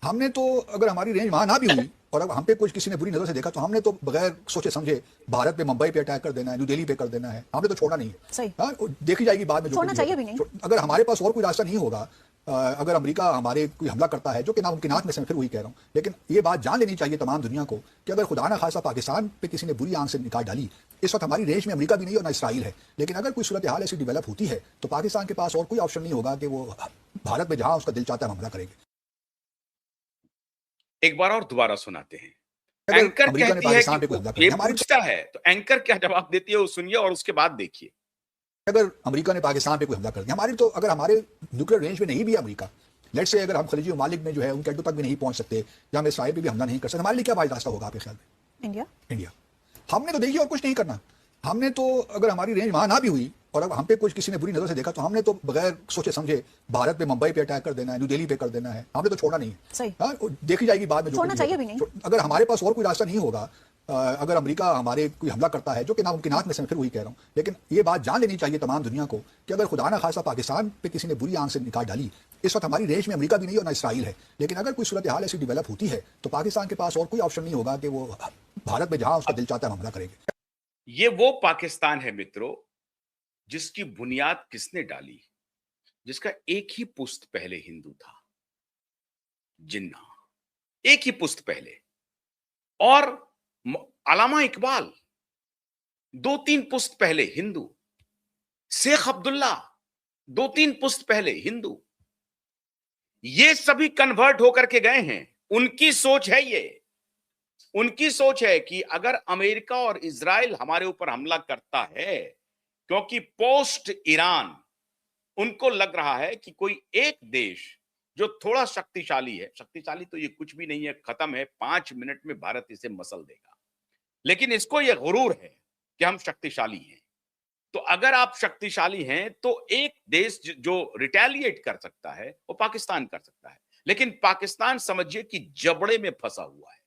हमने तो अगर हमारी रेंज वहां ना भी हुई और अब हम पे कुछ किसी ने बुरी नजर से देखा तो हमने तो बगैर सोचे समझे भारत पे, मुंबई पे अटैक कर देना है, न्यू दिल्ली पे कर देना है, हमने तो छोड़ना नहीं है। सही। हाँ, देखी जाएगी बाद में जो छोड़ना कुछ भी चाहिए होगा। भी नहीं। अगर हमारे पास और कोई रास्ता नहीं होगा, अगर अमेरिका हमारे कोई हमला करता है, जो कि नामुमकिनात में से मैं फिर वही कह रहा हूँ, लेकिन ये बात जान लेनी चाहिए तमाम दुनिया को कि अगर खुदा ना खासा पाकिस्तान पे किसी ने बुरी आंख से निकाह डाली, इस वक्त हमारी रेंज में अमेरिका भी नहीं और ना इसराइल है, लेकिन अगर कोई सूरत हाल ऐसी डेवलप होती है तो पाकिस्तान के पास और कोई ऑप्शन नहीं होगा कि वो भारत में जहां उसका दिल चाहता है हमला करेंगे। एक बार और दोबारा सुनाते हैं। अगर एंकर अमेरिका ने कहती है कि पाकिस्तान पे कोई हमला कर ये दिया, हमारी पूछता है तो एंकर क्या जवाब देती है वो सुनिए और उसके बाद देखिए। अगर अमेरिका ने पाकिस्तान पे कोई हमला कर दिया, हमारी तो अगर हमारे न्यूक्लियर रेंज में नहीं भी है अमेरिका, लेट से अगर हम खलीजी ममालिक में जो है उनके अड्डों तक भी नहीं पहुंच सकते या हम इसराइल पे भी हमला नहीं कर सकते, हमारे लिए क्या वाइड रास्ता होगा आपके ख्याल में? इंडिया। इंडिया। हमने तो देखिए और कुछ नहीं करना। हमने तो अगर हमारी रेंज वहां ना भी हुई और अब हम पे कुछ किसी ने बुरी नजर से देखा तो हमने तो बगैर सोचे समझे भारत पे, मुंबई पे अटैक कर देना है, न्यू दिल्ली पे कर देना है, हमने तो छोड़ना नहीं है। सही। हाँ, देखी जाएगी बाद में जो छोड़ना कुछ भी चाहिए होगा। भी नहीं। अगर हमारे पास और कोई रास्ता नहीं होगा, अगर अमेरिका हमारे कोई हमला करता है, जो कि नामुमकिनात में से मैं फिर वही कह रहा हूँ, लेकिन ये बात जान लेनी चाहिए तमाम दुनिया को कि अगर खुदा ना खासा पाकिस्तान पे किसी ने बुरी आंख से निकाह डाली, इस वक्त हमारी रेंज में अमेरिका भी नहीं और ना इसराइल है, लेकिन अगर कोई सूरत हाल ऐसी डेवलप होती है तो पाकिस्तान के पास और कोई ऑप्शन नहीं होगा कि वो भारत में जहां उसका दिल चाहता है हमला करेंगे। ये वो पाकिस्तान है मित्रों जिसकी बुनियाद किसने डाली, जिसका एक ही पुश्त पहले हिंदू था, जिन्ना। एक ही पुश्त पहले। और अलामा इकबाल 2-3 पुश्त पहले हिंदू। शेख अब्दुल्ला 2-3 पुश्त पहले हिंदू। ये सभी कन्वर्ट होकर के गए हैं। उनकी सोच है ये। उनकी सोच है कि अगर अमेरिका और इजराइल हमारे ऊपर हमला करता है, क्योंकि पोस्ट ईरान उनको लग रहा है कि कोई एक देश जो थोड़ा शक्तिशाली है, शक्तिशाली तो ये कुछ भी नहीं है, खत्म है, 5 मिनट में भारत इसे मसल देगा, लेकिन इसको यह गुरूर है कि हम शक्तिशाली हैं। तो अगर आप शक्तिशाली हैं तो एक देश जो रिटेलिएट कर सकता है वो पाकिस्तान कर सकता है, लेकिन पाकिस्तान समझिए कि जबड़े में फंसा हुआ है।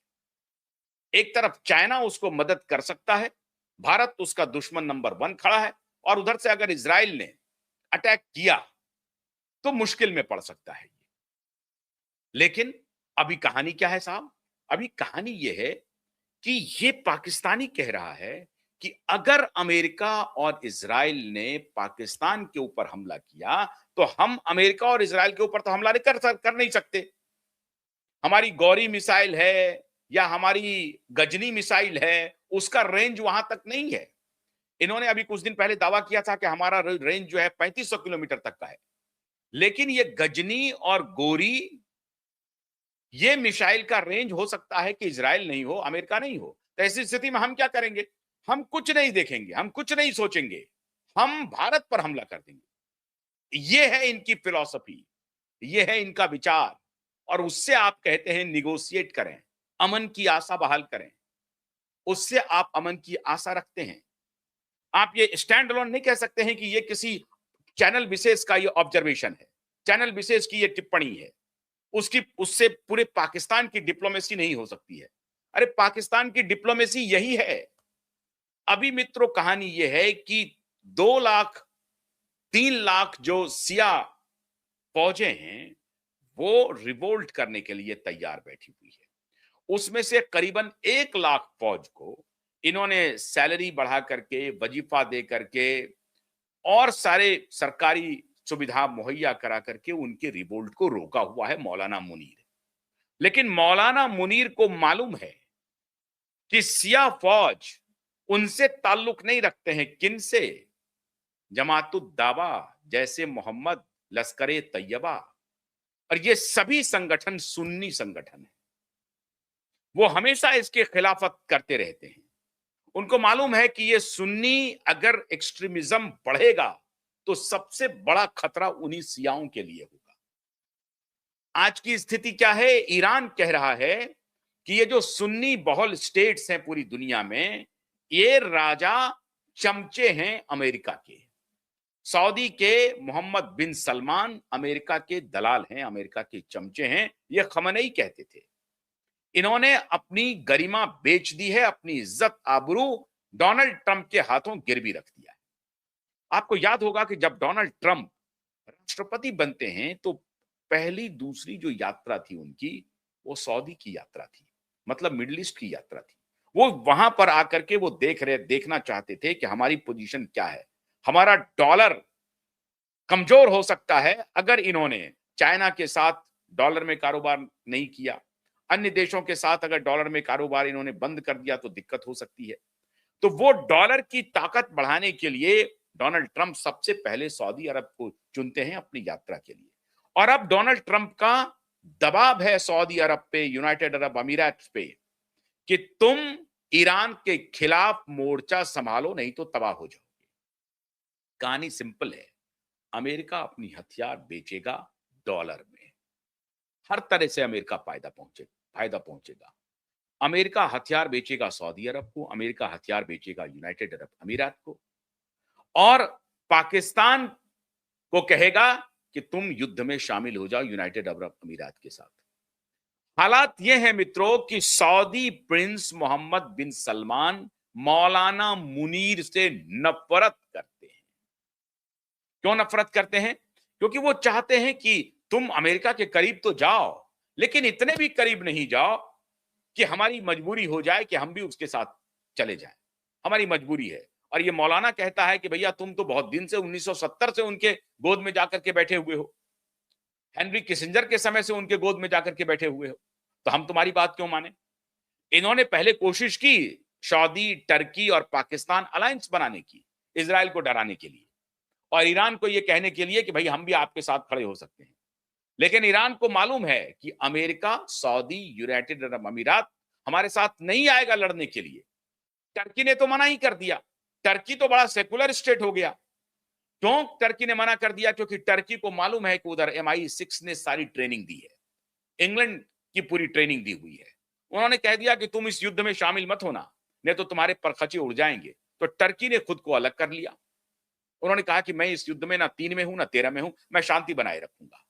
एक तरफ चाइना उसको मदद कर सकता है, भारत उसका दुश्मन नंबर 1 खड़ा है, और उधर से अगर इजराइल ने अटैक किया तो मुश्किल में पड़ सकता है। लेकिन अभी कहानी क्या है साहब? अभी कहानी यह है कि ये पाकिस्तानी कह रहा है कि अगर अमेरिका और इजराइल ने पाकिस्तान के ऊपर हमला किया तो हम अमेरिका और इजराइल के ऊपर तो हमला नहीं कर नहीं सकते। हमारी गौरी मिसाइल है या हमारी गजनी मिसाइल है, उसका रेंज वहां तक नहीं है। इन्होंने अभी कुछ दिन पहले दावा किया था कि हमारा रेंज जो है 3500 किलोमीटर तक का है, लेकिन ये गजनी और गोरी, ये मिसाइल का रेंज हो सकता है कि इजराइल नहीं हो, अमेरिका नहीं हो। तो ऐसी स्थिति में हम क्या करेंगे? हम कुछ नहीं देखेंगे, हम कुछ नहीं सोचेंगे, हम भारत पर हमला कर देंगे। ये है इनकी फिलॉसफी, ये है इनका विचार, और उससे आप कहते हैं निगोशिएट करें, अमन की आशा बहाल करें। उससे आप अमन की आशा रखते हैं। आप ये स्टैंड अलोन नहीं कह सकते हैं कि ये किसी चैनल विशेष का ये ऑब्जर्वेशन है, चैनल विशेष की ये टिप्पणी है, उसकी उससे पूरे पाकिस्तान की डिप्लोमेसी नहीं हो सकती है। अरे पाकिस्तान की डिप्लोमेसी यही है। अभी मित्रों कहानी यह है कि 2 लाख 3 लाख जो सिया फौजें हैं वो रिवोल्ट करने के लिए तैयार बैठी हुई है। उसमें से करीबन 1 लाख फौज को इन्होंने सैलरी बढ़ा करके, वजीफा दे करके और सारे सरकारी सुविधा मुहैया करा करके उनके रिवोल्ट को रोका हुआ है मौलाना मुनीर। लेकिन मौलाना मुनीर को मालूम है कि सिया फौज उनसे ताल्लुक नहीं रखते हैं। किन से? जमातुद्दावा जैसे मोहम्मद, लश्कर-ए तैयबा, और ये सभी संगठन सुन्नी संगठन है। वो हमेशा इसके खिलाफत करते रहते हैं। उनको मालूम है कि ये सुन्नी अगर एक्सट्रीमिज्म बढ़ेगा तो सबसे बड़ा खतरा उन्हीं सियाओं के लिए होगा। आज की स्थिति क्या है? ईरान कह रहा है कि ये जो सुन्नी बहुल स्टेट्स हैं पूरी दुनिया में, ये राजा चमचे हैं अमेरिका के। सऊदी के मोहम्मद बिन सलमान अमेरिका के दलाल हैं, अमेरिका के चमचे हैं, ये खमनेई कहते थे। इन्होंने अपनी गरिमा बेच दी है, अपनी इज्जत आबरू डोनाल्ड ट्रंप के हाथों गिरवी रख दिया है। आपको याद होगा कि जब डोनाल्ड ट्रंप राष्ट्रपति बनते हैं तो पहली दूसरी जो यात्रा थी उनकी, वो सऊदी की यात्रा थी, मतलब मिडिल ईस्ट की यात्रा थी। वो वहां पर आकर के वो देखना चाहते थे कि हमारी पोजीशन क्या है। हमारा डॉलर कमजोर हो सकता है अगर इन्होंने चाइना के साथ डॉलर में कारोबार नहीं किया, अन्य देशों के साथ अगर डॉलर में कारोबार इन्होंने बंद कर दिया तो दिक्कत हो सकती है। तो वो डॉलर की ताकत बढ़ाने के लिए डोनाल्ड ट्रंप सबसे पहले सऊदी अरब को चुनते हैं अपनी यात्रा के लिए। और अब डोनाल्ड ट्रंप का दबाव है सऊदी अरब पे, यूनाइटेड अरब अमीरात पे, कि तुम ईरान के खिलाफ मोर्चा संभालो नहीं तो तबाह हो जाओगे। कहानी सिंपल है, अमेरिका अपनी हथियार बेचेगा डॉलर में, हर तरह से अमेरिका फायदा पहुंचेगा। अमेरिका हथियार बेचेगा सऊदी अरब को, अमेरिका हथियार बेचेगा यूनाइटेड अरब अमीरात को, और पाकिस्तान को कहेगा कि तुम युद्ध में शामिल हो जाओ यूनाइटेड अरब अमीरात के साथ। हालात यह है मित्रों कि सऊदी प्रिंस मोहम्मद बिन सलमान मौलाना मुनीर से नफरत करते हैं। क्यों नफरत करते हैं? क्योंकि वो चाहते हैं कि तुम अमेरिका के करीब तो जाओ, लेकिन इतने भी करीब नहीं जाओ कि हमारी मजबूरी हो जाए कि हम भी उसके साथ चले जाएं। हमारी मजबूरी है। और ये मौलाना कहता है कि भैया तुम तो बहुत दिन से 1970 से उनके गोद में जाकर के बैठे हुए हो, हेनरी किसिंजर के समय से उनके गोद में जाकर के बैठे हुए हो, तो हम तुम्हारी बात क्यों माने? इन्होंने पहले कोशिश की सऊदी, टर्की और पाकिस्तान अलायंस बनाने की, इजराइल को डराने के लिए और ईरान को यह कहने के लिए कि भाई हम भी आपके साथ खड़े हो सकते हैं। लेकिन ईरान को मालूम है कि अमेरिका, सऊदी, यूनाइटेड अरब अमीरात हमारे साथ नहीं आएगा लड़ने के लिए। टर्की ने तो मना ही कर दिया। टर्की तो बड़ा सेकुलर स्टेट हो गया। क्यों टर्की ने मना कर दिया? क्योंकि टर्की को मालूम है कि उधर MI6 ने सारी ट्रेनिंग दी है, इंग्लैंड की पूरी ट्रेनिंग दी हुई है। उन्होंने कह दिया कि तुम इस युद्ध में शामिल मत होना, नहीं तो तुम्हारे परखचे उड़ जाएंगे। तो टर्की ने खुद को अलग कर लिया। उन्होंने कहा कि मैं इस युद्ध में ना 3 में हूं ना 13 में हूं, मैं शांति बनाए रखूंगा।